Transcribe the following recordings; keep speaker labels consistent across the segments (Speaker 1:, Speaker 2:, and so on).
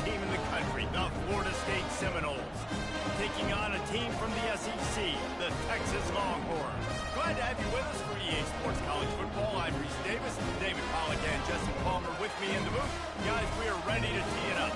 Speaker 1: team in the country, the Florida State Seminoles, taking on a team from the SEC, the Texas Longhorns. Glad to have you with us for EA Sports College Football. I'm Reese Davis, David Pollack, and Justin Palmer with me in the booth. Guys, we are ready to tee it up.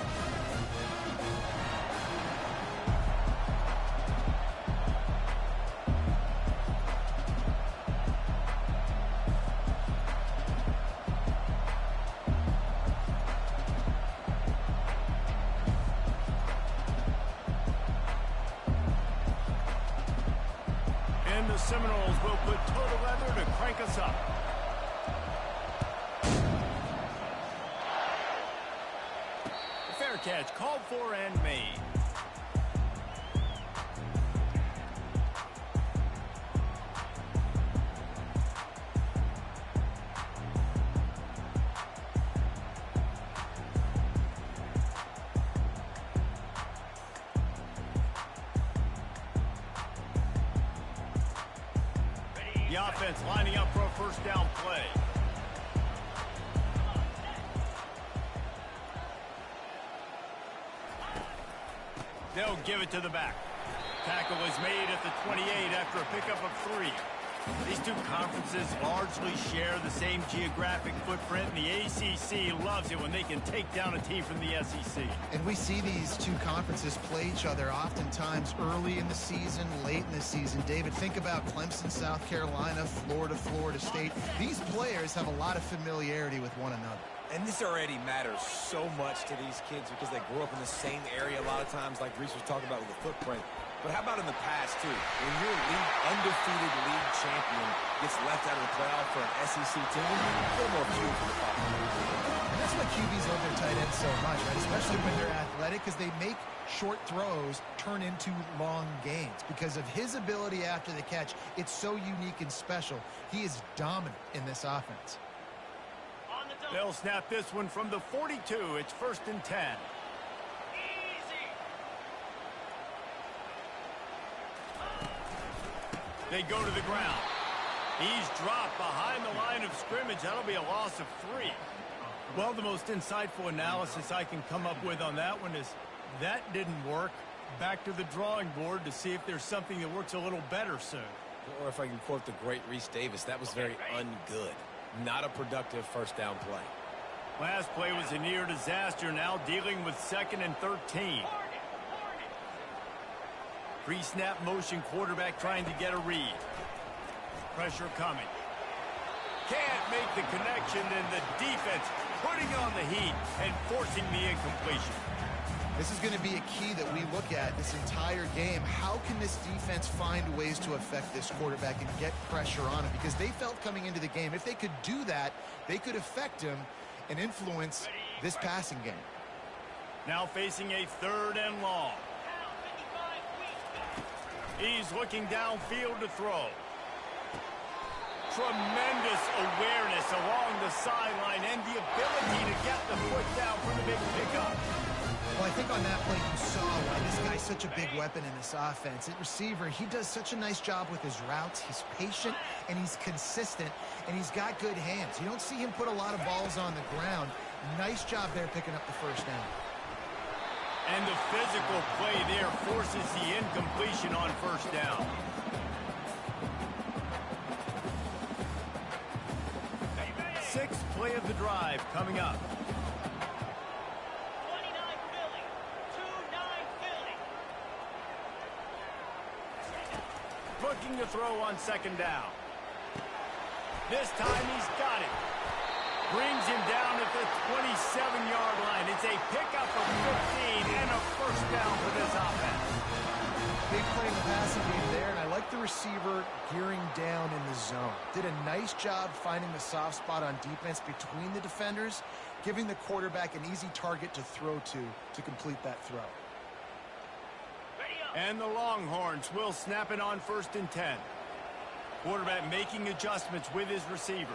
Speaker 1: The Seminoles will put total leather to crank us up. Fair catch called for and made. The offense lining up for a first down play. They'll give it to the back. Tackle is made at the 28 after a pickup of 3. These two conferences largely share the same geographic footprint, and the ACC loves it when they can take down a team from the SEC.
Speaker 2: And we see these two conferences play each other oftentimes early in the season, late in the season. David, think about Clemson, South Carolina, Florida, Florida State. These players have a lot of familiarity with one another.
Speaker 3: And this already matters so much to these kids because they grew up in the same area a lot of times, like Reese was talking about with the footprint. But how about in the past, too? When your undefeated league champion gets left out of the playoff for an SEC team, a little more fuel for the fire.
Speaker 2: And that's why QBs love their tight ends so much, right? Especially when they're athletic, because they make short throws turn into long gains. Because of his ability after the catch, it's so unique and special. He is dominant in this offense.
Speaker 1: They'll snap this one from the 42. It's 1st and 10. They go to the ground. He's dropped behind the line of scrimmage. That'll be a loss of 3. Well, the most insightful analysis I can come up with on that one is that didn't work. Back to the drawing board to see if there's something that works a little better soon.
Speaker 3: Or if I can quote the great Reese Davis, that was very ungood. Not a productive first down play.
Speaker 1: Last play was a near disaster, now dealing with 2nd and 13. Pre-snap motion quarterback trying to get a read. Pressure coming. Can't make the connection, and the defense putting on the heat and forcing the incompletion.
Speaker 2: This is going to be a key that we look at this entire game. How can this defense find ways to affect this quarterback and get pressure on him? Because they felt coming into the game, if they could do that, they could affect him and influence this passing game.
Speaker 1: Now facing a 3rd and long. He's looking downfield to throw. Tremendous awareness along the sideline and the ability to get the foot down for the big pickup.
Speaker 2: Well, I think on that play you saw why this guy's such a big weapon in this offense. At receiver, he does such a nice job with his routes. He's patient, and he's consistent, and he's got good hands. You don't see him put a lot of balls on the ground. Nice job there picking up the first down.
Speaker 1: And the physical play there forces the incompletion on first down. Sixth play of the drive coming up.
Speaker 4: 29 Philly, 2-9 Philly.
Speaker 1: Looking to throw on 2nd down. This time he's got it. Brings him down at the 27-yard line. It's a pickup of 15 and a first down for this offense.
Speaker 2: Big play in the passing game there, and I like the receiver gearing down in the zone. Did a nice job finding the soft spot on defense between the defenders, giving the quarterback an easy target to throw to complete that throw.
Speaker 1: And the Longhorns will snap it on 1st and 10. Quarterback making adjustments with his receivers.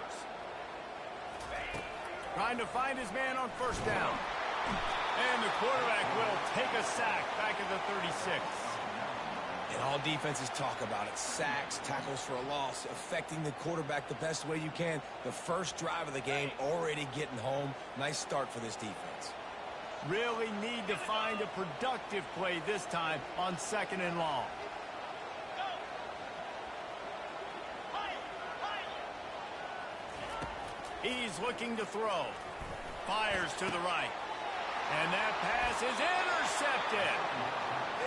Speaker 1: Trying to find his man on first down. And the quarterback will take a sack back at the 36.
Speaker 3: And all defenses talk about it. Sacks, tackles for a loss, affecting the quarterback the best way you can. The first drive of the game already getting home. Nice start for this defense.
Speaker 1: Really need to find a productive play this time on 2nd and long. He's looking to throw. Fires to the right. And that pass is intercepted.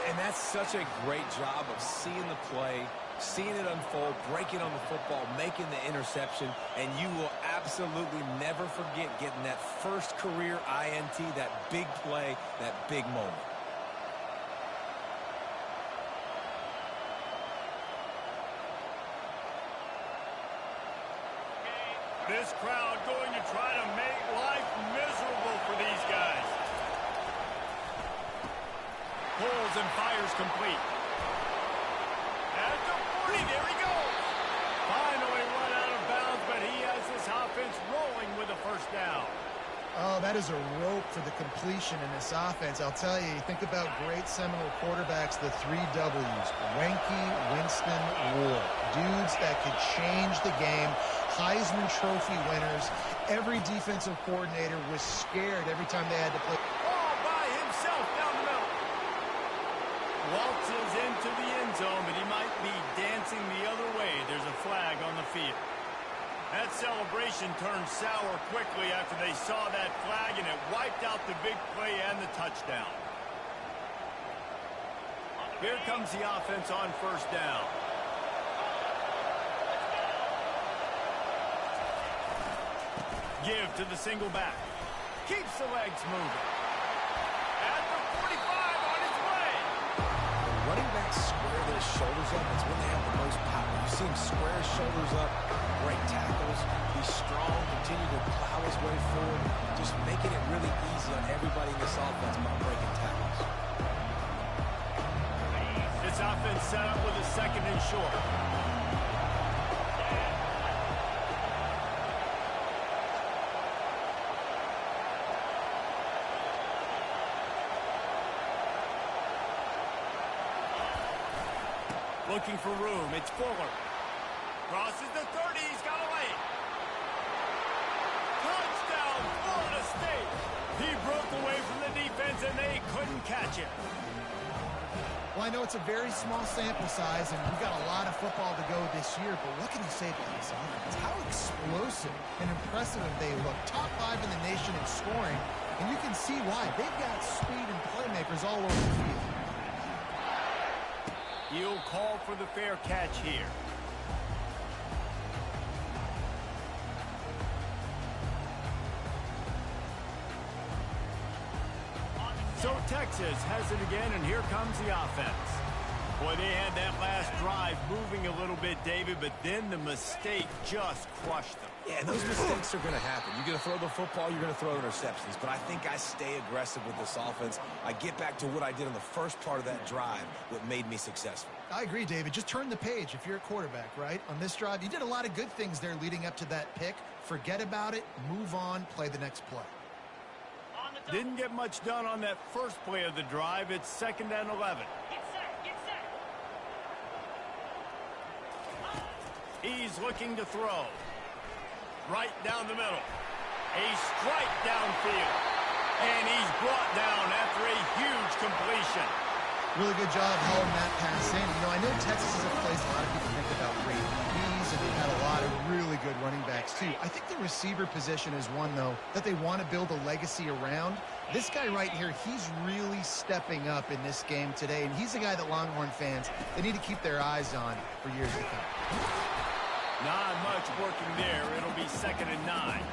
Speaker 3: And that's such a great job of seeing the play, seeing it unfold, breaking on the football, making the interception, and you will absolutely never forget getting that first career INT, that big play, that big moment.
Speaker 1: This crowd going to try to make life miserable for these guys. Pulls and fires complete. At the 40, there he goes. Finally run out of bounds, but he has this offense rolling with a first down.
Speaker 2: Oh, that is a rope for the completion in this offense. I'll tell you, think about great Seminole quarterbacks, the 3 W's. Wenke, Winston, Ward. Dudes that could change the game. Heisman Trophy winners. Every defensive coordinator was scared every time they had to play.
Speaker 1: All by himself down the middle. Waltzes into the end zone, but he might be dancing the other way. There's a flag on the field. That celebration turned sour quickly after they saw that flag, and it wiped out the big play and the touchdown. Here comes the offense on first down. Give to the single back. Keeps the legs moving. At the 45 on his way.
Speaker 3: Running backs square their shoulders up. It's when they have the most power. You see him square his shoulders up, break tackles. He's strong, continue to plow his way forward, just making it really easy on everybody in this offense by breaking tackles.
Speaker 1: This offense set up with a 2nd and short. Looking for room. It's Fuller. Crosses the 30. He's got a lane. Touchdown, Florida State. He broke away from the defense, and they couldn't catch him.
Speaker 2: Well, I know it's a very small sample size, and we've got a lot of football to go this year, but what can you say about this offense? How explosive and impressive they look. Top 5 in the nation in scoring, and you can see why. They've got speed and playmakers all over the field.
Speaker 1: He'll call for the fair catch here. So Texas has it again, and here comes the offense. Boy, they had that last drive moving a little bit, David, but then the mistake just crushed them.
Speaker 3: Yeah, and those mistakes are going to happen. You're going to throw the football, you're going to throw interceptions. But I think I stay aggressive with this offense. I get back to what I did in the first part of that drive, what made me successful.
Speaker 2: I agree, David. Just turn the page if you're a quarterback, right? On this drive, you did a lot of good things there leading up to that pick. Forget about it, move on, play the next play.
Speaker 1: Didn't get much done on that first play of the drive. It's 2nd and 11.
Speaker 4: Get set.
Speaker 1: He's looking to throw. Right down the middle. A strike downfield. And he's brought down after a huge completion.
Speaker 2: Really good job hauling that pass in. You know, I know Texas is a place a lot of people think about great DBs, and they've had a lot of really good running backs, too. I think the receiver position is one, though, that they want to build a legacy around. This guy right here, he's really stepping up in this game today, and he's the guy that Longhorn fans, they need to keep their eyes on for years to come.
Speaker 1: Not much working there. It'll be 2nd and 9.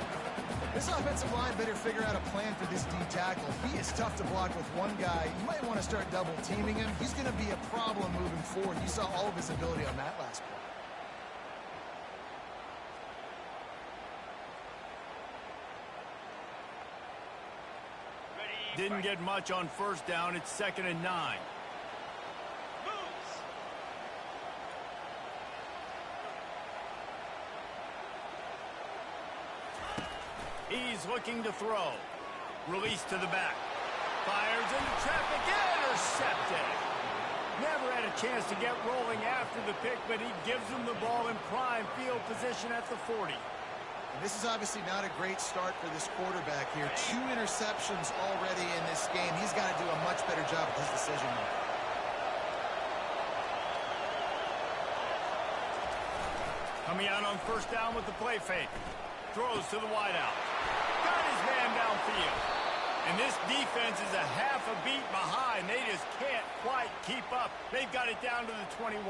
Speaker 2: This offensive line better figure out a plan for this D tackle. He is tough to block with one guy. You might want to start double teaming him. He's going to be a problem moving forward. You saw all of his ability on that last play.
Speaker 1: Didn't get much on first down. It's 2nd and 9. He's looking to throw. Release to the back. Fires into traffic. Intercepted. Never had a chance to get rolling after the pick, but he gives them the ball in prime field position at the 40.
Speaker 2: And this is obviously not a great start for this quarterback here. 2 interceptions already in this game. He's got to do a much better job with his decision making.
Speaker 1: Coming out on first down with the play fake. Throws to the wideout. Got his man downfield. And this defense is a half a beat behind. They just can't quite keep up. They've got it down to the 21.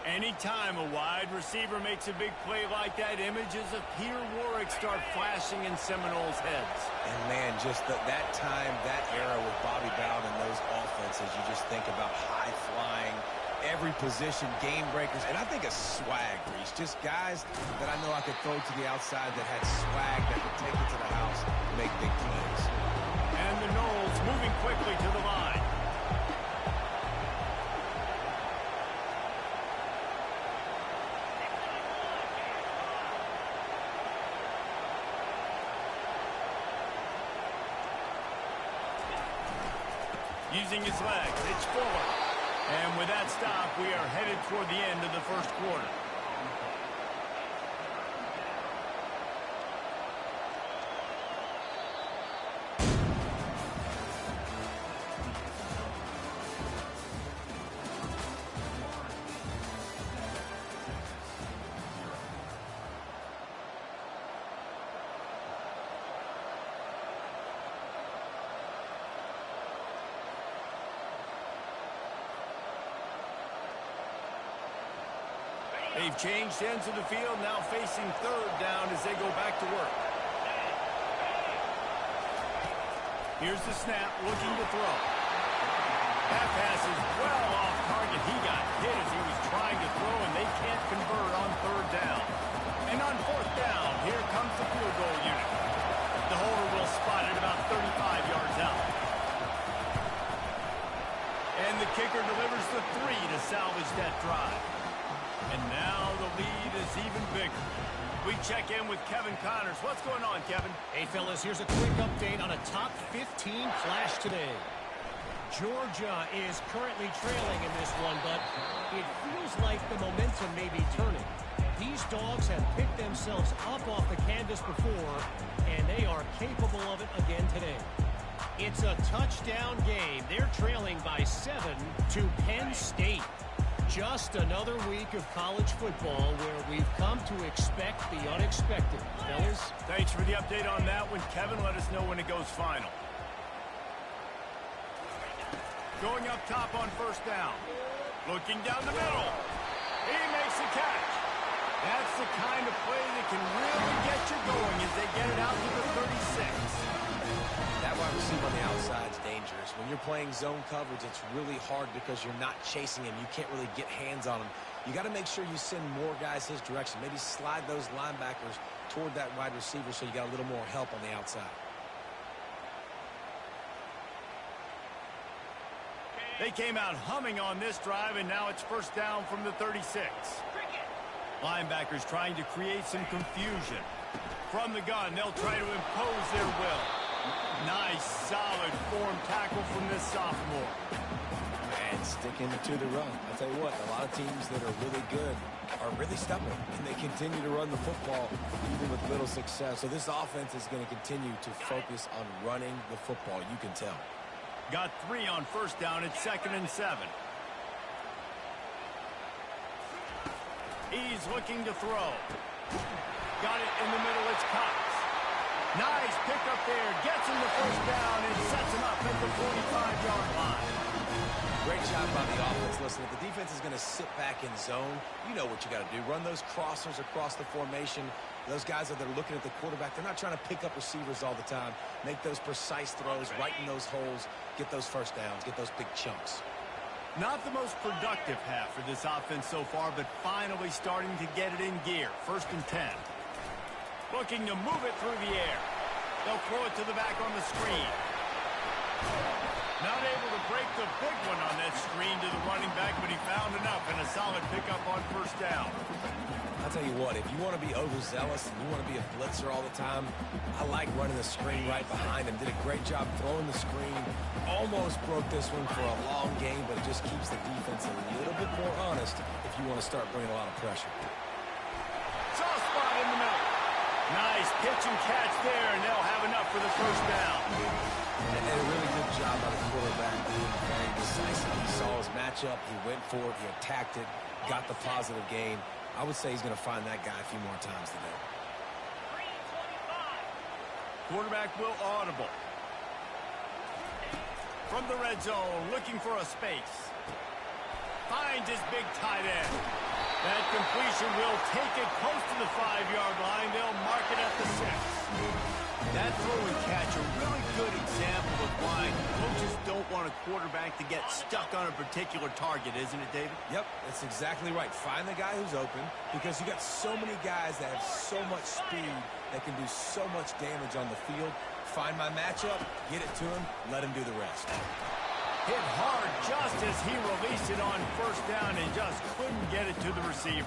Speaker 1: Anytime a wide receiver makes a big play like that, images of Peter Warrick start flashing in Seminoles' heads.
Speaker 3: And, man, just that time, that era with Bobby Bowden and those offenses, you just think about high-flying, every position, game breakers, and I think a swag, Reese. Just guys that I know I could throw to the outside that had swag that could take it to the house and make big plays.
Speaker 1: And the Noles moving quickly to the line. Using his legs, it's forward. And with that stop, we are headed toward the end of the first quarter. They've changed ends of the field, now facing third down as they go back to work. Here's the snap, looking to throw. That pass is well off target. He got hit as he was trying to throw, and they can't convert on third down. And on fourth down, here comes the field goal unit. The holder will spot it about 35 yards out. And the kicker delivers the 3 to salvage that drive. And now the lead is even bigger. We check in with Kevin Connors. What's going on, Kevin?
Speaker 5: Hey, fellas, here's a quick update on a top 15 flash today. Georgia is currently trailing in this one, but it feels like the momentum may be turning. These dogs have picked themselves up off the canvas before, and they are capable of it again today. It's a touchdown game. They're trailing by 7 to Penn State. Just another week of college football where we've come to expect the unexpected. Fellas?
Speaker 1: Thanks for the update on that one, Kevin. Let us know when it goes final. Going up top on first down. Looking down the middle. He makes the catch. That's the kind of play that can really get you going as they get it out to the 36.
Speaker 3: That wide receiver on the outside is dangerous. When you're playing zone coverage, it's really hard because you're not chasing him. You can't really get hands on him. You got to make sure you send more guys his direction. Maybe slide those linebackers toward that wide receiver so you got a little more help on the outside.
Speaker 1: They came out humming on this drive, and now it's first down from the 36. Linebackers trying to create some confusion. From the gun, they'll try to impose their will. Nice, solid form tackle from this sophomore.
Speaker 3: And sticking to the run. I'll tell you what, a lot of teams that are really good are really stubborn, and they continue to run the football even with little success. So this offense is going to continue to focus on running the football. You can tell.
Speaker 1: Got 3 on first down. It's 2nd and 7. He's looking to throw. Got it in the middle. It's Cox. Nice pickup there. Gets him the first down and sets him up at the 45-yard line.
Speaker 3: Great job by the offense. Listen, if the defense is going to sit back in zone, you know what you got to do. Run those crossers across the formation. Those guys that are looking at the quarterback, they're not trying to pick up receivers all the time. Make those precise throws, right in those holes, get those first downs, get those big chunks.
Speaker 1: Not the most productive half for this offense so far, but finally starting to get it in gear. 1st and 10. Looking to move it through the air. They'll throw it to the back on the screen. Not able to break the big one on that screen to the running back, but he found enough and a solid pickup on first down.
Speaker 3: I'll tell you what, if you want to be overzealous and you want to be a blitzer all the time, I like running the screen right behind him. Did a great job throwing the screen. Almost broke this one for a long game, but it just keeps the defense a little bit more honest if you want to start bringing a lot of pressure.
Speaker 1: Soft spot in the middle. Nice pitch and catch there, and they'll have enough for the first down.
Speaker 3: And a really good job by the quarterback being very decisive. He saw his matchup, he went for it, he attacked it, got the positive gain. I would say he's going to find that guy a few more times today.
Speaker 4: 3:25.
Speaker 1: Quarterback will audible. From the red zone, looking for a space. Finds his big tight end. That completion will take it close to the 5-yard line. They'll mark it at the 6. That throw and catch, a really good example of why coaches don't want a quarterback to get stuck on a particular target, isn't it, David?
Speaker 3: Yep, that's exactly right. Find the guy who's open because you got so many guys that have so much speed that can do so much damage on the field. Find my matchup, get it to him, let him do the rest.
Speaker 1: Hit hard just as he released it on first down and just couldn't get it to the receiver.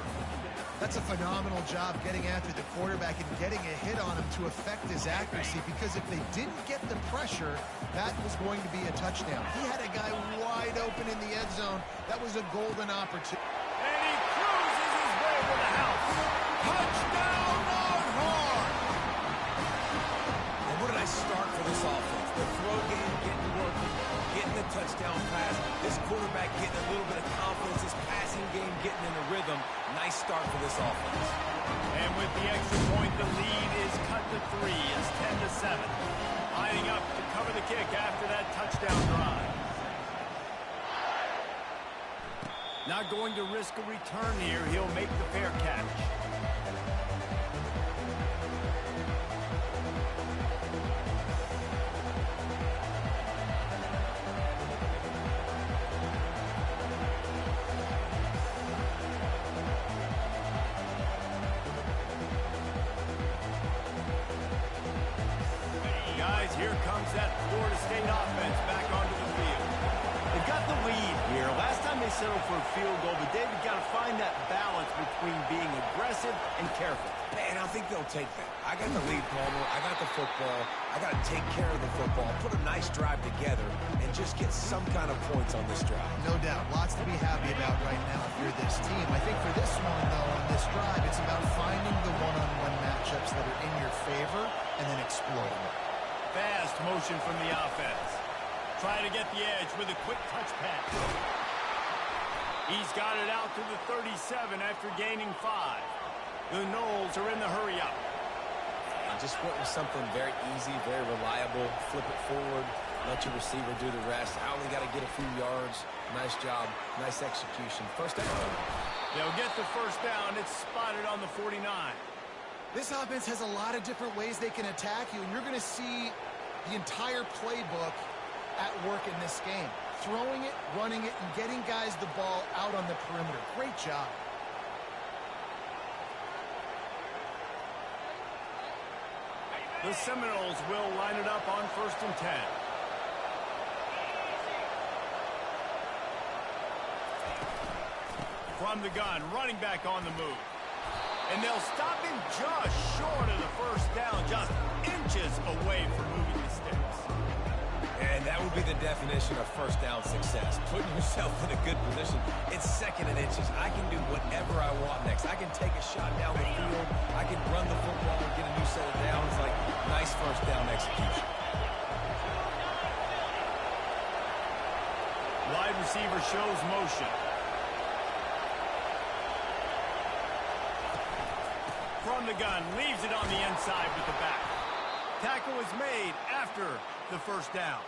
Speaker 2: That's a phenomenal job getting after the quarterback and getting a hit on him to affect his accuracy, because if they didn't get the pressure, that was going to be a touchdown. He had a guy wide open in the end zone. That was a golden opportunity.
Speaker 1: And he cruises his way to the house. Touchdown, Longhorn!
Speaker 3: And what did I start for this offense? The throw game getting working, getting the touchdown pass, this quarterback getting a little bit of confidence, his passing game getting in a rhythm. Nice start for this offense.
Speaker 1: And with the extra point, the lead is cut to 3. It's 10-7. Lining up to cover the kick after that touchdown drive. Not going to risk a return here. He'll make the fair catch. Here comes that Florida State offense back onto the field. They've got the lead here. Last time they settled for a field goal, but David got to find that balance between being aggressive and careful.
Speaker 3: Man, I think they'll take that. I got the lead, Palmer. I got the football. I got to take care of the football, put a nice drive together, and just get some kind of points on this drive.
Speaker 2: No doubt. Lots to be happy about right now if you're this team. I think for this one, though, on this drive, it's about finding the one-on-one matchups that are in your favor and then exploiting it.
Speaker 1: Fast motion from the offense. Trying to get the edge with a quick touch pass. He's got it out to the 37 after gaining 5. The Noles are in the hurry-up.
Speaker 3: And just went with something very easy, very reliable. Flip it forward, let your receiver do the rest. I only got to get a few yards. Nice job, nice execution. First down.
Speaker 1: They'll get the first down. It's spotted on the 49.
Speaker 2: This offense has a lot of different ways they can attack you, and you're going to see the entire playbook at work in this game. Throwing it, running it, and getting guys the ball out on the perimeter. Great job.
Speaker 1: The Seminoles will line it up on 1st and 10. From the gun, running back on the move. And they'll stop him just short of the first down, just inches away from moving the sticks.
Speaker 3: And that would be the definition of first down success. Putting yourself in a good position. It's 2nd and inches. I can do whatever I want next. I can take a shot down the field. I can run the football and get a new set of downs. Like, nice first down execution.
Speaker 1: Wide receiver shows motion. From the gun, leaves it on the inside with the back. Tackle is made after the first down.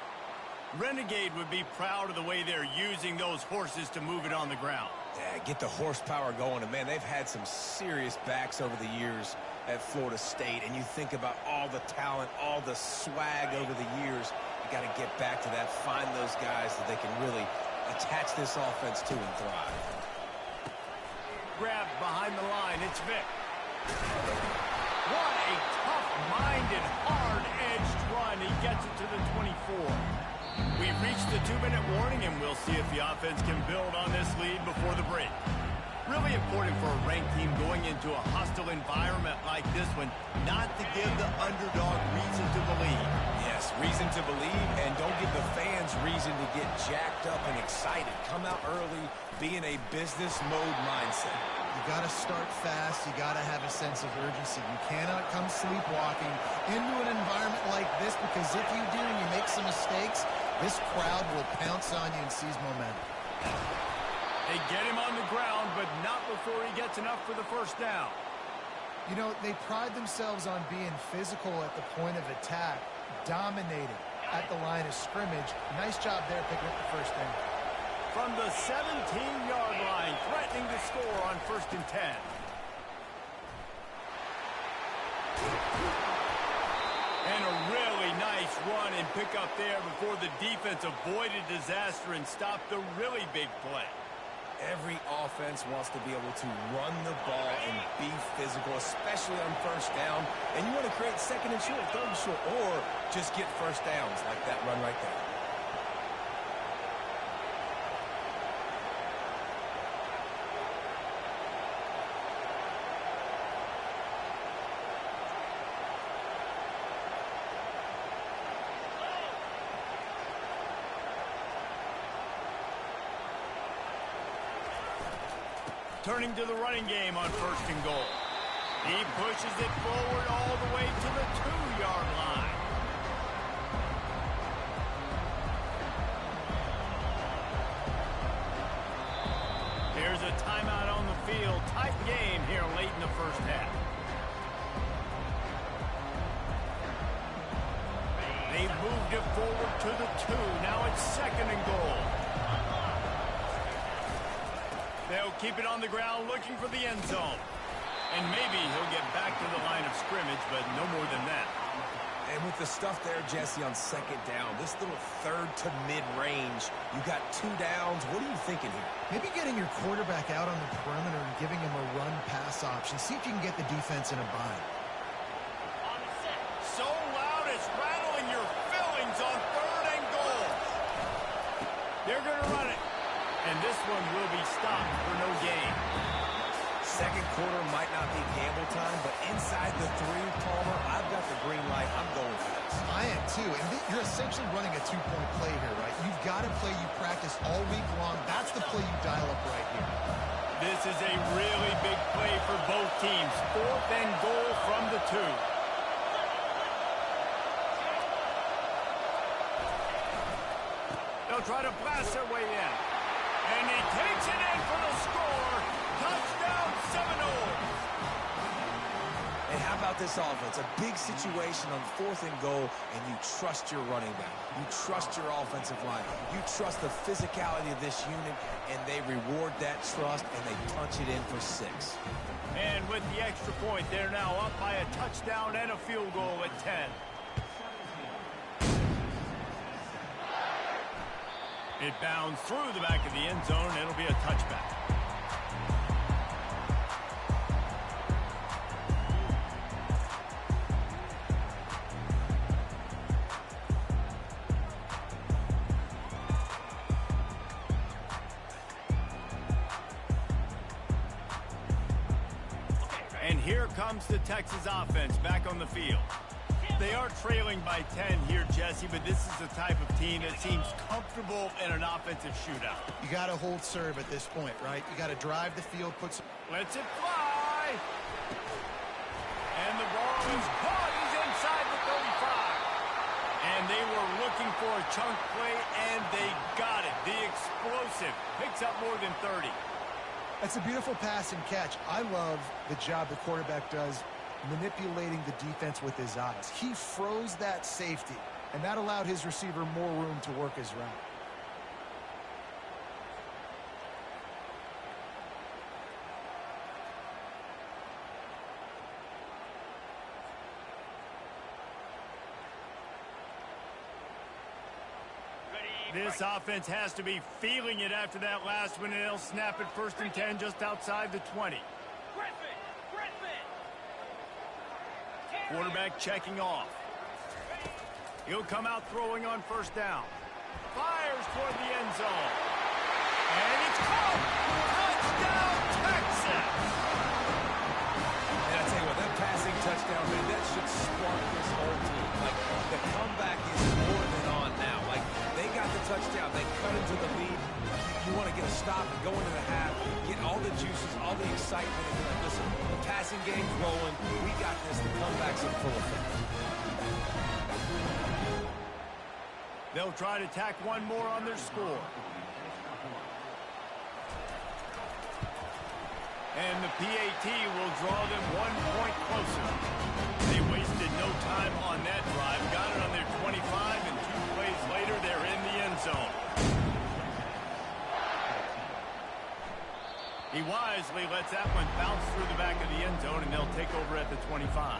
Speaker 1: Renegade would be proud of the way they're using those horses to move it on the ground.
Speaker 3: Yeah, get the horsepower going. And, man, they've had some serious backs over the years at Florida State. And you think about all the talent, all the swag over the years. You got to get back to that, find those guys that they can really attach this offense to and thrive.
Speaker 1: Grabbed behind the line, it's Vic. What a tough-minded, hard-edged run. He gets it to the 24. We've reached the 2-minute warning, and we'll see if the offense can build on this lead before the break. Really important for a ranked team going into a hostile environment like this one not to give the underdog reason to believe.
Speaker 3: Yes, Reason to believe, and don't give the fans reason to get jacked up and excited. Come out early, be in a business mode mindset.
Speaker 2: You got to start fast. You got to have a sense of urgency. You cannot come sleepwalking into an environment like this, because if you do and you make some mistakes, this crowd will pounce on you and seize momentum.
Speaker 1: They get him on the ground, but not before he gets enough for the first down.
Speaker 2: You know, they pride themselves on being physical at the point of attack, dominating at the line of scrimmage. Nice job there picking up the first down.
Speaker 1: From the 17-yard line, threatening to score on 1st and 10. And a really nice run and pickup there before the defense avoided disaster and stopped the really big play.
Speaker 3: Every offense wants to be able to run the ball and be physical, especially on first down. And you want to create second and short, third and short, or just get first downs like that run right there.
Speaker 1: Turning to the running game on 1st and goal. He pushes it forward all the way to the 2-yard line. Here's a timeout on the field. Tight game here late in the first half. They've moved it forward to the 2. Now it's 2nd and goal. They'll keep it on the ground looking for the end zone. And maybe he'll get back to the line of scrimmage, but no more than that.
Speaker 3: And with the stuff there, Jesse, on 2nd down, this little third to mid-range, you got 2 downs. What are you thinking here?
Speaker 2: Maybe getting your quarterback out on the perimeter and giving him a run-pass option. See if you can get the defense in a bind.
Speaker 4: On the set.
Speaker 1: So loud it's rattling your fillings on 3rd and goal. They're going to run it. And this one will be stopped for no gain.
Speaker 3: Second quarter might not be gamble time, but inside the 3, Palmer, I've got the green light. I'm going for this.
Speaker 2: I am too. And you're essentially running a 2-point play here, right? You've got a play you practice all week long. That's the play you dial up right here.
Speaker 1: This is a really big play for both teams. 4th and goal from the 2. They'll try to blast their way in. And he takes it in for the score. Touchdown, Seminoles.
Speaker 3: And how about this offense? A big situation on 4th and goal, and you trust your running back. You trust your offensive line. You trust the physicality of this unit, and they reward that trust, and they punch it in for 6.
Speaker 1: And with the extra point, they're now up by a touchdown and a field goal at 10. It bounds through the back of the end zone, and it'll be a touchback. And here comes the Texas offense back on the field. They are trailing by 10 here, Jesse, but this is the type of team that seems comfortable in an offensive shootout.
Speaker 2: You got to hold serve at this point, right? You got to drive the field, put some...
Speaker 1: Lets it fly. And the ball is caught. He's inside the 35. And they were looking for a chunk play, and they got it. The explosive picks up more than 30.
Speaker 2: That's a beautiful pass and catch. I love the job the quarterback does manipulating the defense with his eyes. He froze that safety, and that allowed his receiver more room to work his route.
Speaker 1: This offense has to be feeling it after that last one, and they'll snap it 1st and 10 just outside the 20. Quarterback checking off. He'll come out throwing on 1st down. Fires toward the end zone. And it's caught! Touchdown, Texas!
Speaker 3: And I tell you what, that passing touchdown, man, that should spark this whole team. Like, the comeback is touchdown. They cut into the lead. You want to get a stop and go into the half, get all the juices, all the excitement. And like, listen, the passing game's rolling. We got this. The comeback's in full effect.
Speaker 1: They'll try to tack one more on their score. And the PAT will draw them 1 point closer. They wasted no time on that drive. Got it on their 25, and 2 plays later, they're in the end zone. He wisely lets that one bounce through the back of the end zone, and they'll take over at the 25.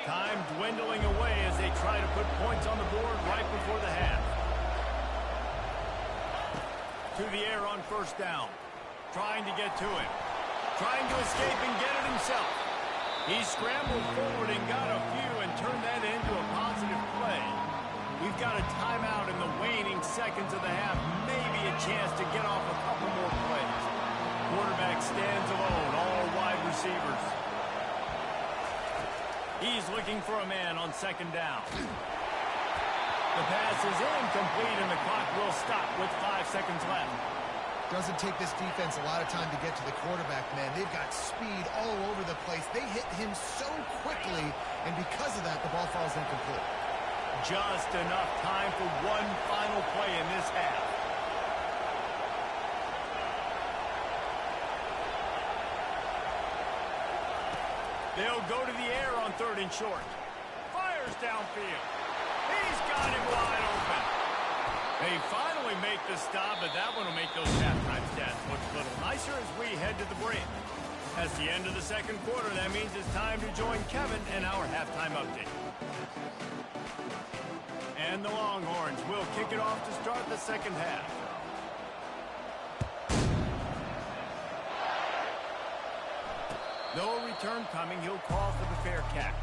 Speaker 1: Time dwindling away as they try to put points on the board right before the half. To the air on first down. Trying to get to it. Trying to escape and get it himself. He scrambled forward and got a few and turned that into a positive play. We've got a timeout in the waning seconds of the half. Maybe a chance to get off a couple more plays. Quarterback stands alone, all wide receivers. He's looking for a man on second down. The pass is incomplete, and the clock will stop with 5 seconds left.
Speaker 2: Doesn't take this defense a lot of time to get to the quarterback, man. They've got speed all over the place. They hit him so quickly, and because of that, the ball falls incomplete.
Speaker 1: Just enough time for one final play in this half. They'll go to the air on 3rd and short. Fires downfield. He's got him wide open. They finally make the stop, but that one will make those halftime stats look a little nicer as we head to the break. That's the end of the second quarter. That means it's time to join Kevin in our halftime update. And the Longhorns will kick it off to start the second half. No return coming. He'll call for the fair catch.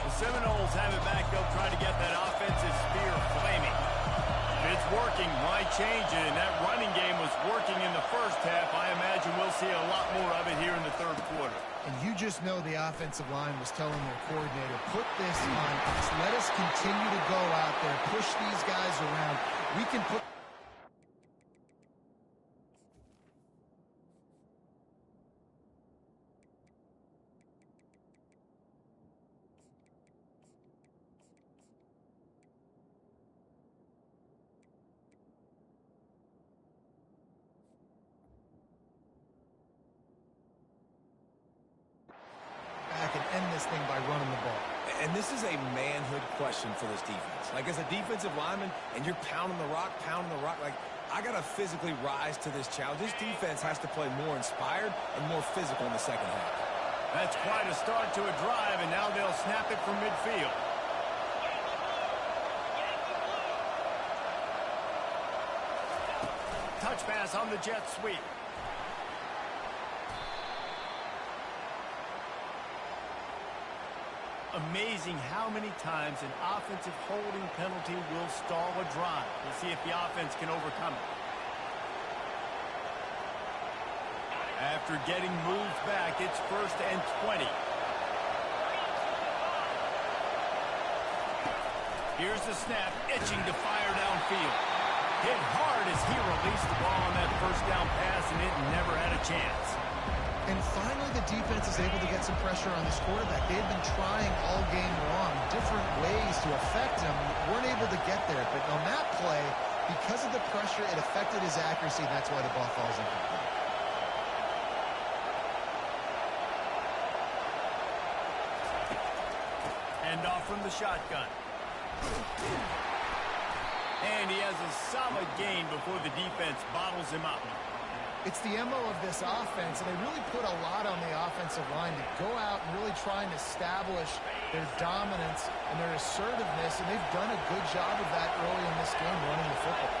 Speaker 1: The Seminoles have it back. They'll try to get that offensive spear flaming. If it's working, why change it? And that running game was working in the first half. I imagine we'll see a lot more of it here in the third quarter.
Speaker 2: And you just know the offensive line was telling their coordinator, put this on us. Let us continue to go out there, push these guys around. We can put... and end this thing by running the ball.
Speaker 3: And this is a manhood question for this defense. Like, as a defensive lineman, and you're pounding the rock, like, I got to physically rise to this challenge. This defense has to play more inspired and more physical in the second half.
Speaker 1: That's quite a start to a drive, and now they'll snap it from midfield. Touch pass on the jet sweep. Amazing how many times an offensive holding penalty will stall a drive. We'll see if the offense can overcome it. After getting moved back, it's 1st and 20. Here's the snap, itching to fire downfield. Hit hard as he released the ball on that first down pass, and it never had a chance.
Speaker 2: And finally, the defense is able to get some pressure on this quarterback. They had been trying all game long, different ways to affect him. Weren't able to get there. But on that play, because of the pressure, it affected his accuracy, and that's why the ball falls incomplete.
Speaker 1: Hand off from the shotgun. And he has a solid gain before the defense bottles him up.
Speaker 2: It's the MO of this offense, and they really put a lot on the offensive line to go out and really try and establish their dominance and their assertiveness, and they've done a good job of that early in this game running the football.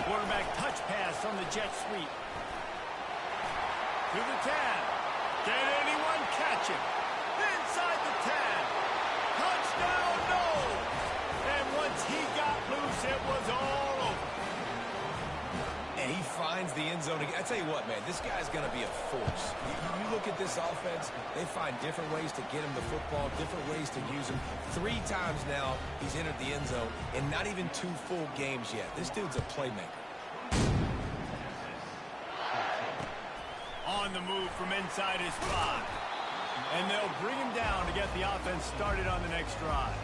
Speaker 1: Quarterback touch pass on the jet sweep. To the 10. Can anyone catch him? Inside the 10. Touchdown, no! And once he got loose, it was all over.
Speaker 3: And he finds the end zone again. I tell you what, man, this guy's going to be a force. You look at this offense, they find different ways to get him the football, different ways to use him. 3 times now he's entered the end zone, and not even 2 full games yet. This dude's a playmaker.
Speaker 1: On the move from inside his 5. And they'll bring him down to get the offense started on the next drive.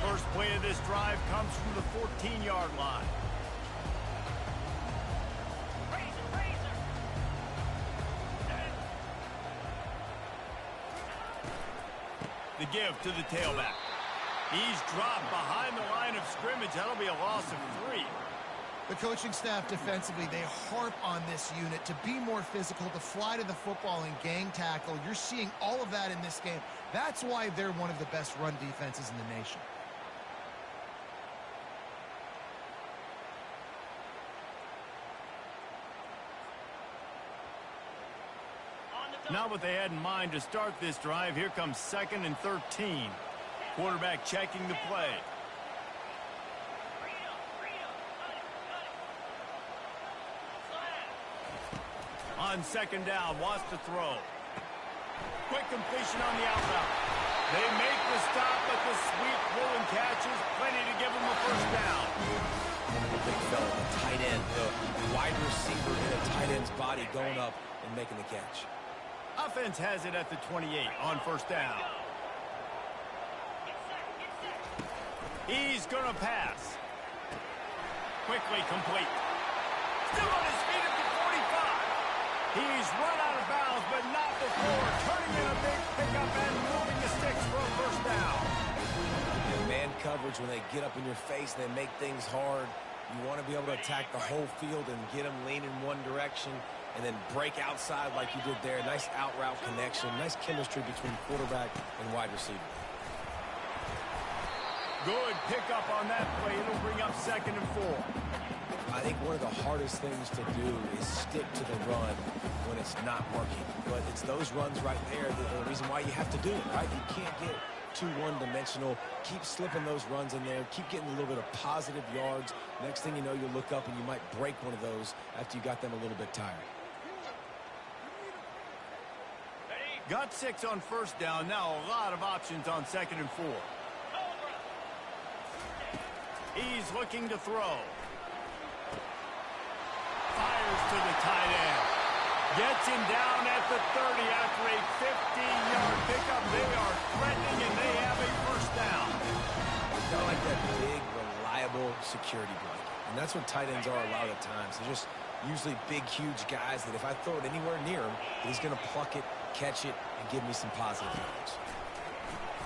Speaker 1: First play of this drive comes from the 14-yard line. The give to the tailback. He's dropped behind the line of scrimmage. That'll be a loss of 3.
Speaker 2: The coaching staff defensively, they harp on this unit to be more physical, to fly to the football and gang tackle. You're seeing all of that in this game. That's why they're one of the best run defenses in the nation.
Speaker 1: Not what they had in mind to start this drive. Here comes 2nd and 13. Quarterback checking the play. On 2nd down, wants to throw. Quick completion on the out route. They make the stop, but the sweep pull and catch is plenty to give them a first down.
Speaker 3: The big fella, the tight end, the wide receiver in a tight end's body going up and making the catch.
Speaker 1: Offense has it at the 28 on first down. He's going to pass. Quickly complete. Still on his feet at the 45. He's run out of bounds, but not before turning in a big pickup and moving the sticks for a first down.
Speaker 3: In man coverage, when they get up in your face and they make things hard, you want to be able to attack the whole field and get them leaning one direction and then break outside like you did there. Nice out route connection, nice chemistry between quarterback and wide receiver.
Speaker 1: Good pickup on that play. It'll bring up 2nd and 4.
Speaker 3: I think one of the hardest things to do is stick to the run when it's not working. But it's those runs right there that are the reason why you have to do it, right? You can't get too one-dimensional. Keep slipping those runs in there. Keep getting a little bit of positive yards. Next thing you know, you'll look up and you might break one of those after you got them a little bit tired.
Speaker 1: Got 6 on first down. Now a lot of options on 2nd and 4. He's looking to throw. Fires to the tight end. Gets him down at the 30 after a 15-yard pickup. They are threatening, and they have a first down.
Speaker 3: Kind of like that big, reliable security blanket. And that's what tight ends are a lot of the times. They're just usually big, huge guys that if I throw it anywhere near him, he's going to pluck it, catch it, and give me some positive yards.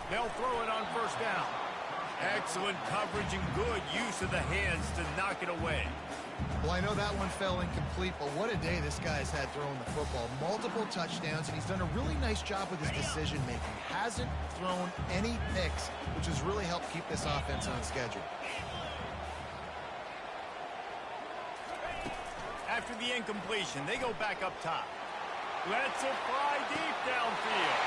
Speaker 1: They'll throw it on first down. Excellent coverage and good use of the hands to knock it away.
Speaker 2: Well, I know that one fell incomplete, but what a day this guy's had throwing the football. Multiple touchdowns, and he's done a really nice job with his decision-making. Hasn't thrown any picks, which has really helped keep this offense on schedule.
Speaker 1: After the incompletion, they go back up top. Lets it fly deep downfield.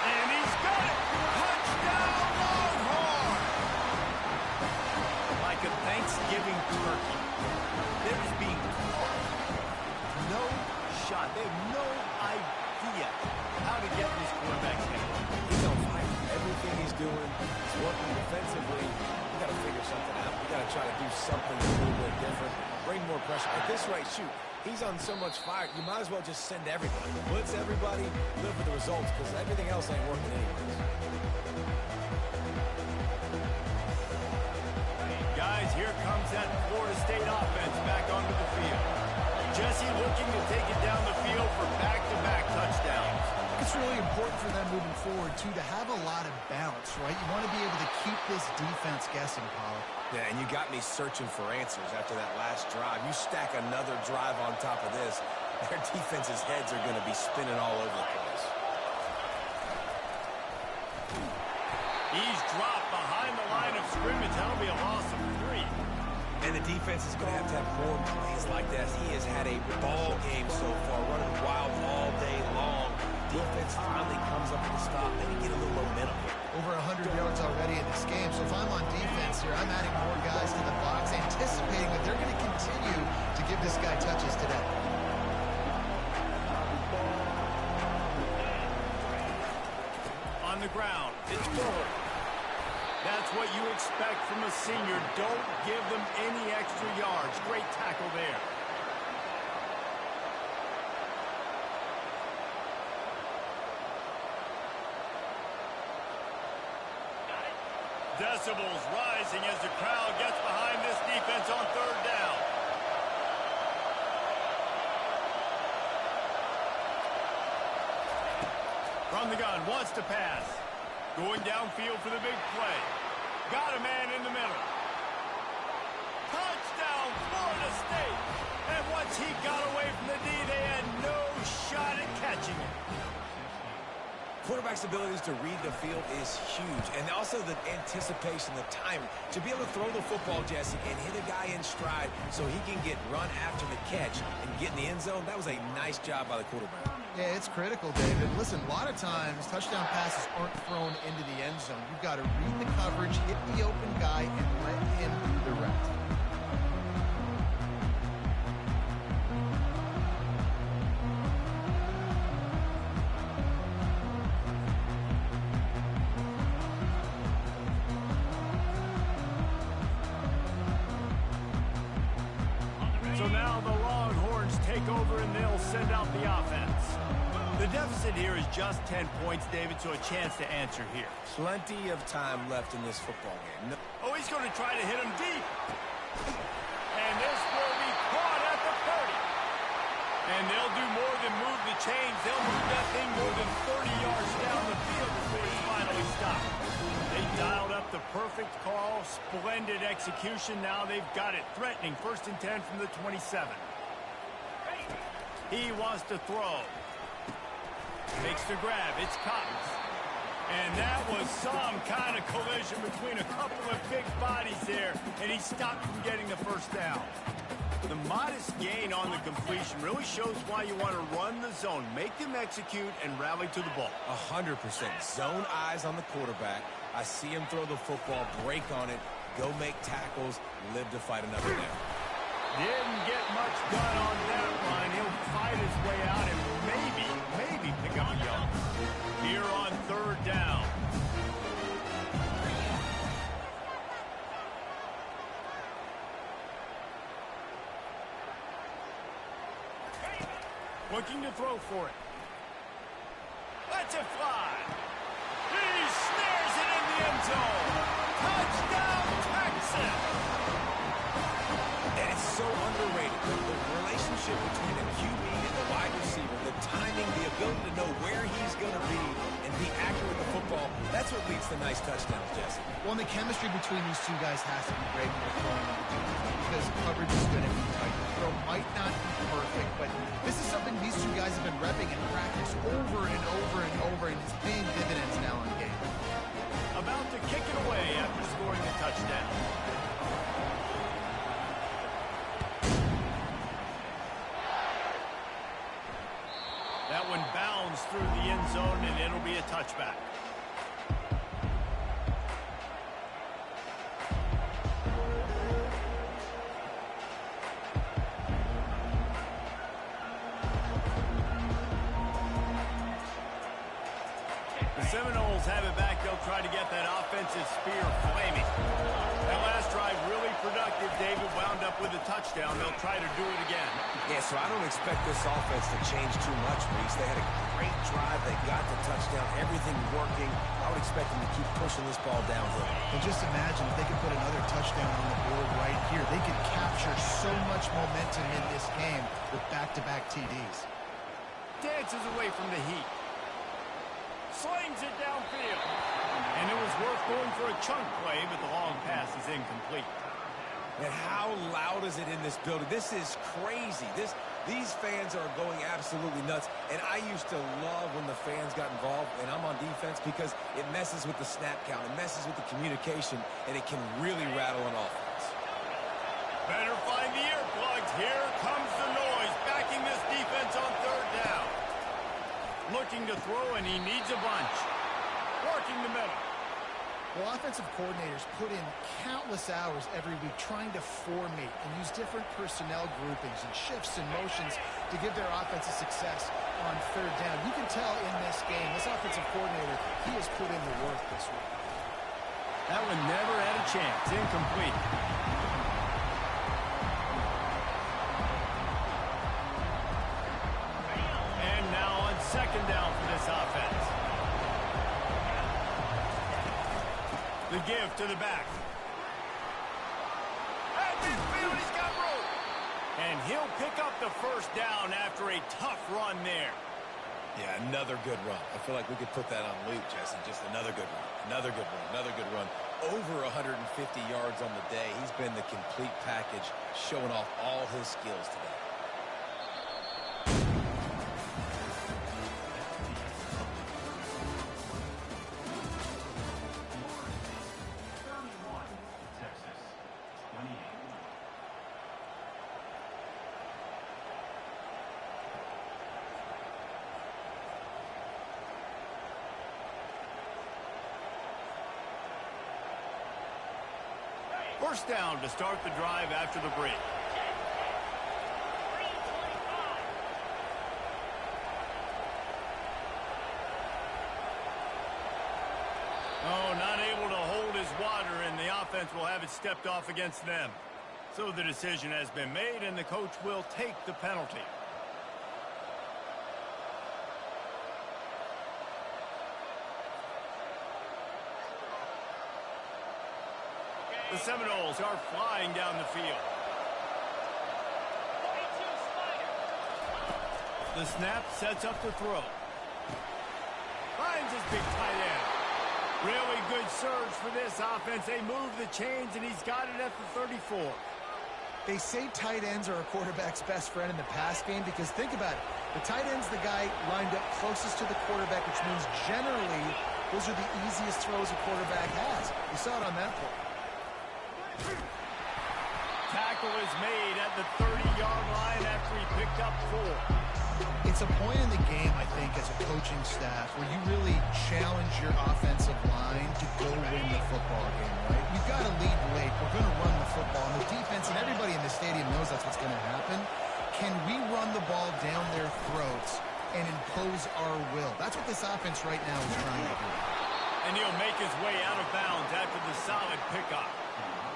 Speaker 1: And he's got it! Touchdown, Longhorn! Like a Thanksgiving turkey. They're just being caught. No shot. They have no idea how to get this quarterback's head.
Speaker 3: He's on fire. Everything he's doing is working defensively. We got to figure something out. We got to try to do something a little bit different. Bring more pressure. At this rate, shoot. He's on so much fire, you might as well just send everybody. Blitz everybody, live for the results, because everything else ain't working anyways.
Speaker 1: Guys, here comes that Florida State offense back onto the field. Jesse looking to take it down the field for back-to-back touchdowns.
Speaker 2: it's really important for them moving forward, too, to have a lot of balance, right? You want to be able to keep this defense guessing, Pollock.
Speaker 3: Yeah, and you got me searching for answers after that last drive. You stack another drive on top of this, their defense's heads are going to be spinning all over the place.
Speaker 1: He's dropped behind the line of scrimmage. That'll be a loss of 3.
Speaker 3: And the defense is going to have more plays like that. He has had a ball game so far, running wild all day long. Defense finally comes up with a stop. Maybe get a little momentum here.
Speaker 2: Over 100 yards already in this game. So if I'm on defense here, I'm adding more guys to the box, anticipating that they're going to continue to give this guy touches today.
Speaker 1: On the ground, it's forward. That's what you expect from a senior. Don't give them any extra yards. Great tackle there. Decibels rising as the crowd gets behind this defense on 3rd down. From the gun, wants to pass. Going downfield for the big play. Got a man in the middle. Touchdown, Florida State. And once he got away from the D, they had no shot at catching it.
Speaker 3: Quarterback's abilities to read the field is huge. And also the anticipation, the timing. To be able to throw the football, Jesse, and hit a guy in stride so he can get run after the catch and get in the end zone, that was a nice job by the quarterback.
Speaker 2: Yeah, it's critical, David. Listen, a lot of times touchdown passes aren't thrown into the end zone. You've got to read the coverage, hit the open guy, and let him do the rest.
Speaker 1: So now the Longhorns take over and they'll send out the offense. The deficit here is just 10 points, David, so a chance to answer here.
Speaker 3: Plenty of time left in this football game.
Speaker 1: Oh, he's going to try to hit him deep. And this will be caught at the 30. And they'll do more than move the chains. They'll move that thing more than 30 yards down the field before it's finally stopped. They dialed up the perfect call, splendid execution. Now they've got it threatening. 1st and 10 from the 27. He wants to throw. Makes the grab. It's Cottons. And that was some kind of collision between a couple of big bodies there, and he stopped from getting the 1st down. The modest gain on the completion really shows why you want to run the zone. Make them execute and rally to the ball.
Speaker 3: 100%. Zone eyes on the quarterback. I see him throw the football, break on it, go make tackles, live to fight another down.
Speaker 1: Didn't get much done on that line. He'll fight his way out and maybe pick up a yard. Here on 3rd down. Looking to throw for it. Lets it fly. He snares it in the end zone. Touchdown, Texas.
Speaker 3: And it's so underrated. The relationship between the QB and the wide receiver, the timing, the ability to know where he's going to be and be accurate with the football, that's what leads to nice touchdowns, Jesse.
Speaker 2: Well, and the chemistry between these two guys has to be great when they're throwing on the defense because coverage is going to be tight. The throw might not be perfect, but this is something these two guys have been repping in practice over and over and over, and it's paying dividends now in game.
Speaker 1: About to kick it away after scoring the touchdown. That one bounds through the end zone, and it'll be a touchback. The Seminoles have it back. They'll try to get that offensive spear flaming. That last drive really productive. David wound up with a touchdown. They'll try to do it again.
Speaker 3: Yeah, so I don't expect this offense to change too much, Reese. They had a great drive. They got the touchdown. Everything working. I would expect them to keep pushing this ball downhill.
Speaker 2: And just imagine if they could put another touchdown on the board right here. They could capture so much momentum in this game with back-to-back TDs.
Speaker 1: Dances away from the heat. Slings it downfield. And it was worth going for a chunk play, but the long pass is incomplete.
Speaker 3: And how loud is it in this building? This is crazy. These fans are going absolutely nuts. And I used to love when the fans got involved, and I'm on defense, because it messes with the snap count. It messes with the communication, and it can really rattle an offense.
Speaker 1: Better find the earplugs. Here comes the noise, backing this defense on third down. Looking to throw, and he needs a bunch. Working the middle.
Speaker 2: Well, offensive coordinators put in countless hours every week trying to formate and use different personnel groupings and shifts and motions to give their offensive success on third down. You can tell in this game, this offensive coordinator, he has put in the work this week.
Speaker 1: That one never had a chance. Incomplete. And now on second down for this offense. The give to the back. At midfield, he's got room. And he'll pick up the first down after a tough run there.
Speaker 3: Yeah, another good run. I feel like we could put that on loop, Jesse. Just another good run. Another good run. Another good run. Over 150 yards on the day. He's been the complete package, showing off all his skills today.
Speaker 1: First down to start the drive after the break. Oh, not able to hold his water, and the offense will have it stepped off against them. So the decision has been made, and the coach will take the penalty. The Seminoles are flying down the field. The snap sets up the throw. Finds his big tight end. Really good surge for this offense. They move the chains, and he's got it at the 34.
Speaker 2: They say tight ends are a quarterback's best friend in the pass game because think about it. The tight end's the guy lined up closest to the quarterback, which means generally those are the easiest throws a quarterback has. We saw it on that play.
Speaker 1: Tackle is made at the 30-yard line after he picked up 4.
Speaker 2: It's a point in the game, I think, as a coaching staff where you really challenge your offensive line to go win the football game, right? You've got to lead late. We're going to run the football. And the defense and everybody in the stadium knows that's what's going to happen. Can we run the ball down their throats and impose our will? That's what this offense right now is trying to do.
Speaker 1: And he'll make his way out of bounds after the solid pickup.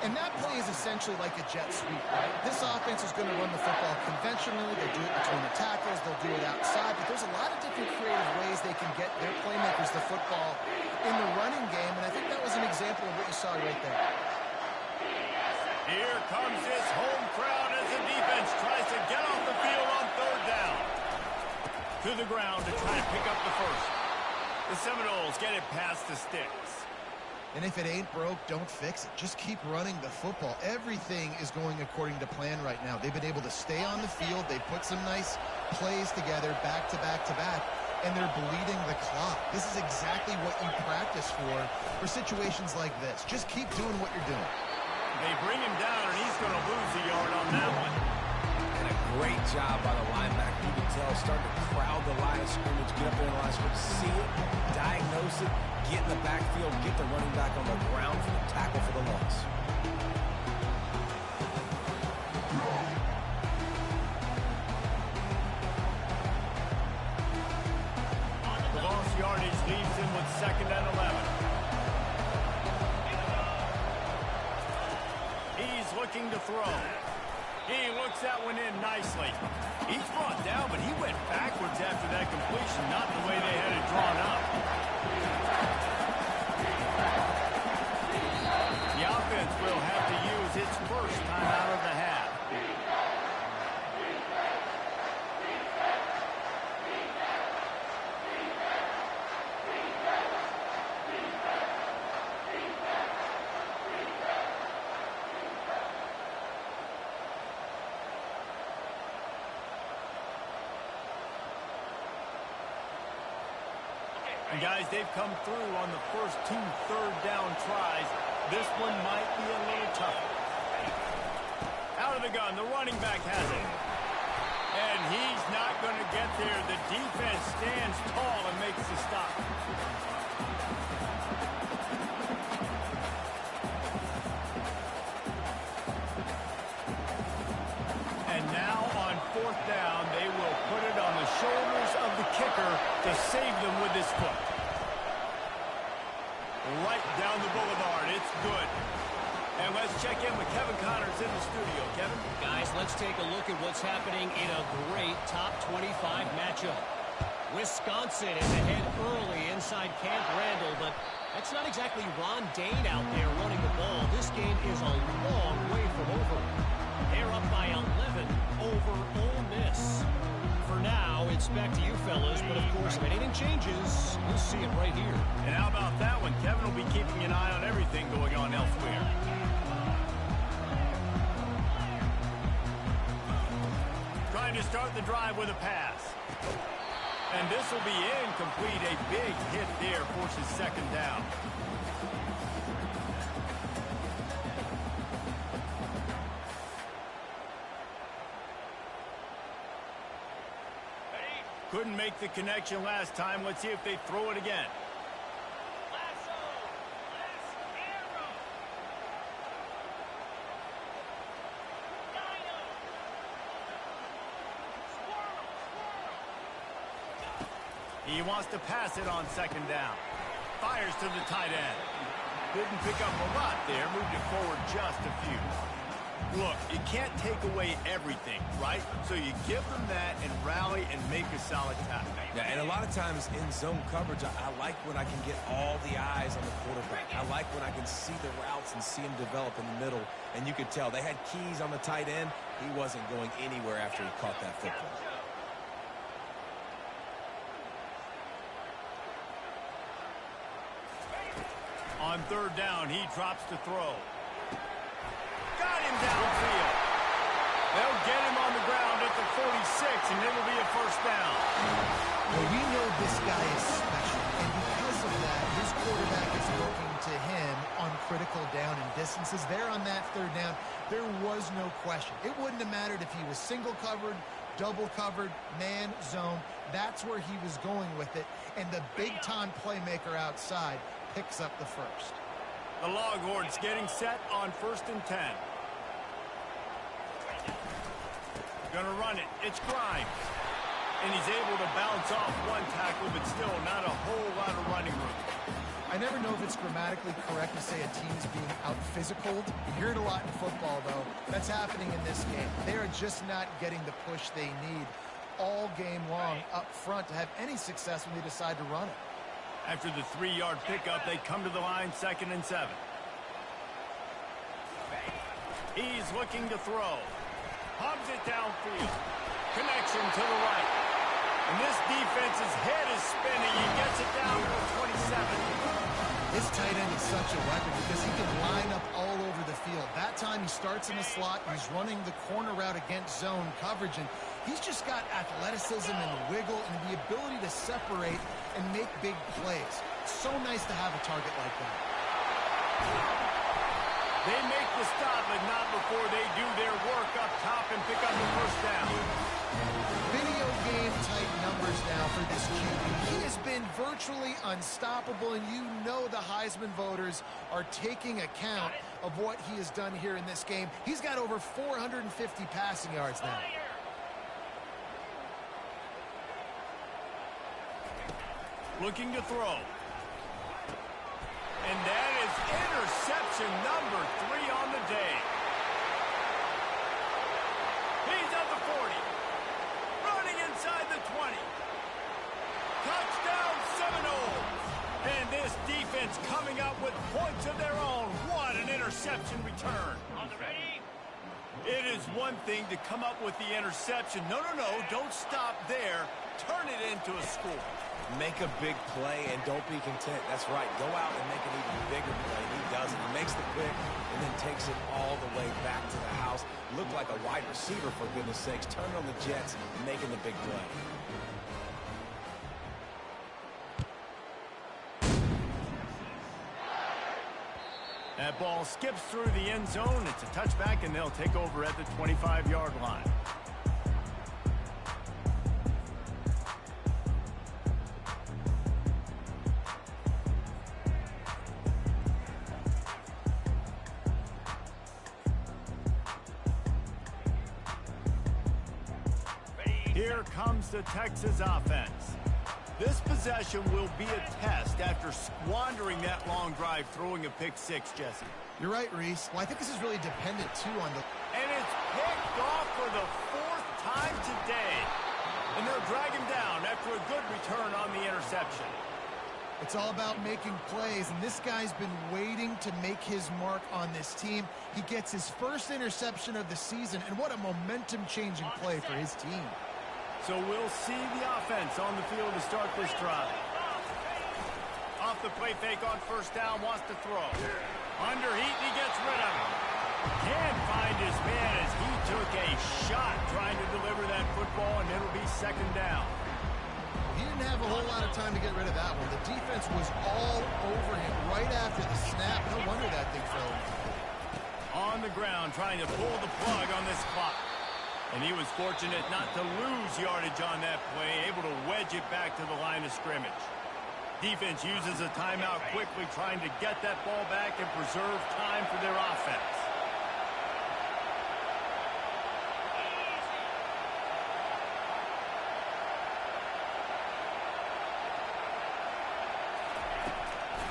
Speaker 2: And that play is essentially like a jet sweep, right? This offense is going to run the football conventionally. They'll do it between the tackles. They'll do it outside. But there's a lot of different creative ways they can get their playmakers the football in the running game. And I think that was an example of what you saw right there.
Speaker 1: Here comes this home crowd as the defense tries to get off the field on third down. To the ground to try to pick up the first. The Seminoles get it past the sticks.
Speaker 2: And if it ain't broke, don't fix it. Just keep running the football. Everything is going according to plan right now. They've been able to stay on the field. They've put some nice plays together back to back to back, and they're bleeding the clock. This is exactly what you practice for situations like this. Just keep doing what you're doing.
Speaker 1: They bring him down, and he's going to lose a yard on that one.
Speaker 3: And a great job by the linebacker. You can tell, starting to crowd the line of scrimmage, get up there in the line of scrimmage, see it, diagnose it, get in the backfield, get the running back on the ground for the tackle for the loss.
Speaker 1: The lost yardage leaves him with 2nd and 11. He's looking to throw. He looks that one in nicely. He's brought down, but he went backwards after that completion, not the way they had it drawn up. The offense will have to use its first time out of the half. And guys, they've come through on the first 2 third-down tries. This one might be a little tougher. Out of the gun, the running back has it. And he's not going to get there. The defense stands tall and makes the stop. And now on 4th down, they will put it on the shoulders of the kicker to save them with his foot. Right down the boulevard. It's good. And let's check in with Kevin Connors in the studio. Kevin?
Speaker 5: Guys, let's take a look at what's happening in a great top 25 matchup. Wisconsin is ahead early inside Camp Randall, but that's not exactly Ron Dane out there running the ball. This game is a long way from over. They're up by 11 over Ole Miss. For now, it's back to you fellas, but of course, if anything changes, you'll see it right here.
Speaker 1: And how about that one? Kevin will be keeping an eye on everything going on elsewhere. Trying to start the drive with a pass. And this will be incomplete. A big hit there forces 2nd down. Couldn't make the connection last time. Let's see if they throw it again.
Speaker 4: Lasso. Last arrow. Dino. Squirrel.
Speaker 1: He wants to pass it on 2nd down. Fires to the tight end. Didn't pick up a lot there. Moved it forward just a few. Look, you can't take away everything, right? So you give them that and rally and make a solid tackle.
Speaker 3: Yeah, and a lot of times in zone coverage, I like when I can get all the eyes on the quarterback. I like when I can see the routes and see him develop in the middle. And you could tell they had keys on the tight end. He wasn't going anywhere after he caught that football.
Speaker 1: On 3rd down, he drops to throw. Got him downfield. They'll get him on the ground at the 46, and it'll be a 1st down.
Speaker 2: Well, we know this guy is special, and because of that, his quarterback is looking to him on critical down and distances. There on that 3rd down, there was no question. It wouldn't have mattered if he was single covered, double covered, man, zone. That's where he was going with it, and the big-time playmaker outside picks up the 1st.
Speaker 1: The Longhorns getting set on 1st and 10. Gonna run it. It's Grimes. And he's able to bounce off one tackle, but still not a whole lot of running room.
Speaker 2: I never know if it's grammatically correct to say a team's being out-physicaled. You hear it a lot in football, though. That's happening in this game. They are just not getting the push they need all game long up front to have any success when they decide to run it.
Speaker 1: After the 3-yard pickup, they come to the line 2nd and 7. He's looking to throw. Hubs it downfield. Connection to the right. And this defense's head is spinning. He gets it down to the 27.
Speaker 2: This tight end is such a weapon because he can line up all over the field. That time he starts in the slot. He's running the corner route against zone coverage. And he's just got athleticism and wiggle and the ability to separate and make big plays. It's so nice to have a target like that.
Speaker 1: They make the stop, but not before they do their work up top and pick up the 1st down.
Speaker 2: Video game type numbers now for this QB. He has been virtually unstoppable, and you know the Heisman voters are taking account of what he has done here in this game. He's got over 450 passing yards now.
Speaker 1: Looking to throw. And that is interception number 3 on the day. He's at the 40. Running inside the 20. Touchdown Seminoles. And this defense coming up with points of their own. What an interception return.
Speaker 4: On the ready.
Speaker 1: It is one thing to come up with the interception. No, don't stop there. Turn it into a score.
Speaker 3: Make a big play and don't be content. That's right. Go out and make an even bigger play. He does it. He makes the pick and then takes it all the way back to the house. Looked like a wide receiver, for goodness sakes. Turned on the Jets, making the big play.
Speaker 1: That ball skips through the end zone. It's a touchback, and they'll take over at the 25-yard line. Here comes the Texas offense. This possession will be a test after squandering that long drive, throwing a pick six, Jesse.
Speaker 2: You're right, Reese. Well, I think this is really dependent, too, on the...
Speaker 1: And it's picked off for the fourth time today. And they'll drag him down after a good return on the interception.
Speaker 2: It's all about making plays, and this guy's been waiting to make his mark on this team. He gets his first interception of the season, and what a momentum-changing play for his team.
Speaker 1: So we'll see the offense on the field to start this drive. Off the play fake on first down, wants to throw. Under heat, he gets rid of it. Can't find his man as he took a shot trying to deliver that football, and it'll be second down.
Speaker 2: He didn't have a whole lot of time to get rid of that one. The defense was all over him right after the snap. No wonder that thing fell.
Speaker 1: On the ground, trying to pull the plug on this clock. And he was fortunate not to lose yardage on that play, able to wedge it back to the line of scrimmage. Defense uses a timeout quickly, trying to get that ball back and preserve time for their offense.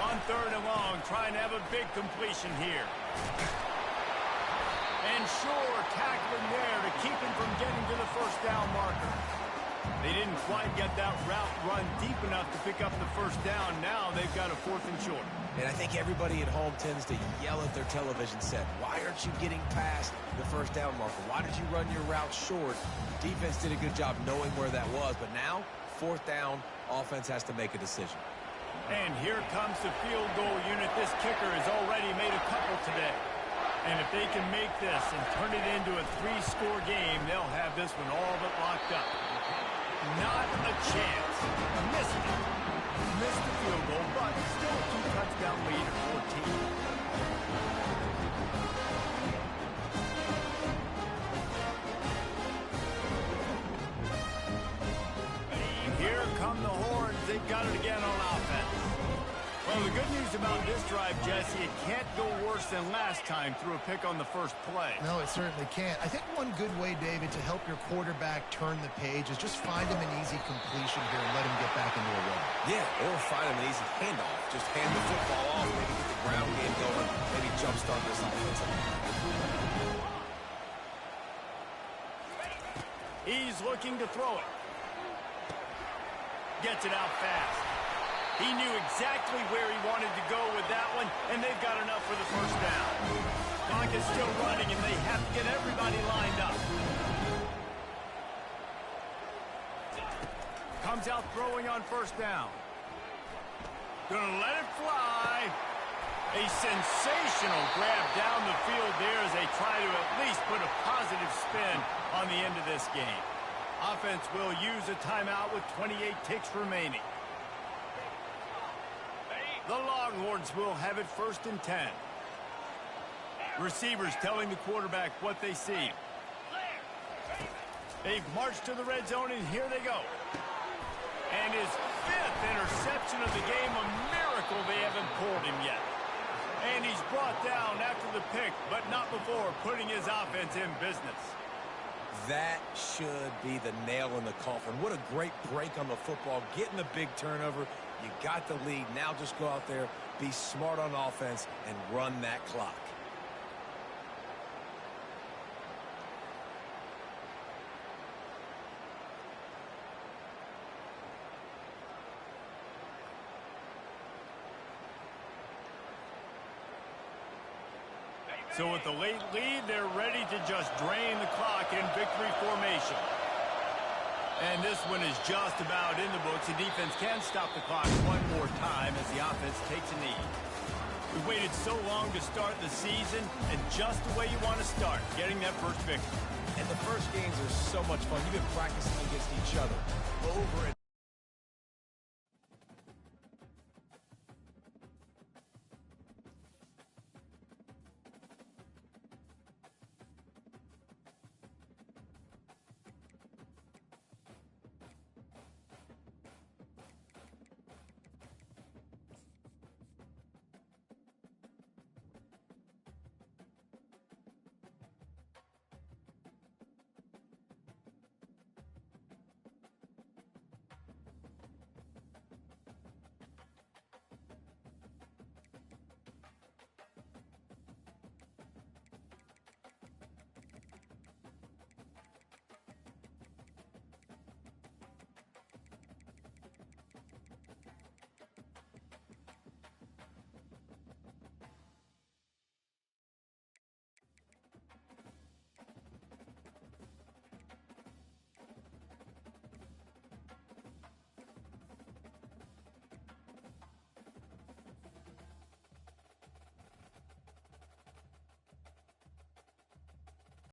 Speaker 1: On third and long, trying to have a big completion here. And sure, tackling there to keep him from getting to the first down marker. They didn't quite get that route run deep enough to pick up the first down. Now they've got a 4th and short.
Speaker 3: And I think everybody at home tends to yell at their television set. Why aren't you getting past the first down marker? Why did you run your route short? Defense did a good job knowing where that was. But now, 4th down, offense has to make a decision.
Speaker 1: And here comes the field goal unit. This kicker has already made a couple today. And if they can make this and turn it into a 3-score game, they'll have this one all but locked up. Not a chance. Missed it. Missed the field goal, but still a 2-touchdown lead at 14. And here come the horns. They've got it again on offense. Well, the good news about this drive, Jesse, it can't go worse than last time through a pick on the first play.
Speaker 2: No, it certainly can't. I think one good way, David, to help your quarterback turn the page is just find him an easy completion here and let him get back into a run.
Speaker 3: Yeah, or find him an easy handoff. Just hand the football off, maybe get the ground game going, maybe jumpstart this offense.
Speaker 1: He's looking to throw it. Gets it out fast. He knew exactly where he wanted to go with that one, and they've got enough for the first down. Clock is still running, and they have to get everybody lined up. Comes out throwing on first down. Gonna let it fly. A sensational grab down the field there as they try to at least put a positive spin on the end of this game. Offense will use a timeout with 28 ticks remaining. The Longhorns will have it 1st and 10. Receivers telling the quarterback what they see. They've marched to the red zone, and here they go. And his 5th interception of the game, a miracle they haven't pulled him yet. And he's brought down after the pick, but not before putting his offense in business.
Speaker 3: That should be the nail in the coffin. What a great break on the football, getting the big turnover. You got the lead. Now just go out there, be smart on offense, and run that clock.
Speaker 1: So with the late lead, they're ready to just drain the clock in victory formation. And this one is just about in the books. The defense can stop the clock one more time as the offense takes a knee. We waited so long to start the season, and just the way you want to start, getting that first victory.
Speaker 3: And the first games are so much fun. You've been practicing against each other over and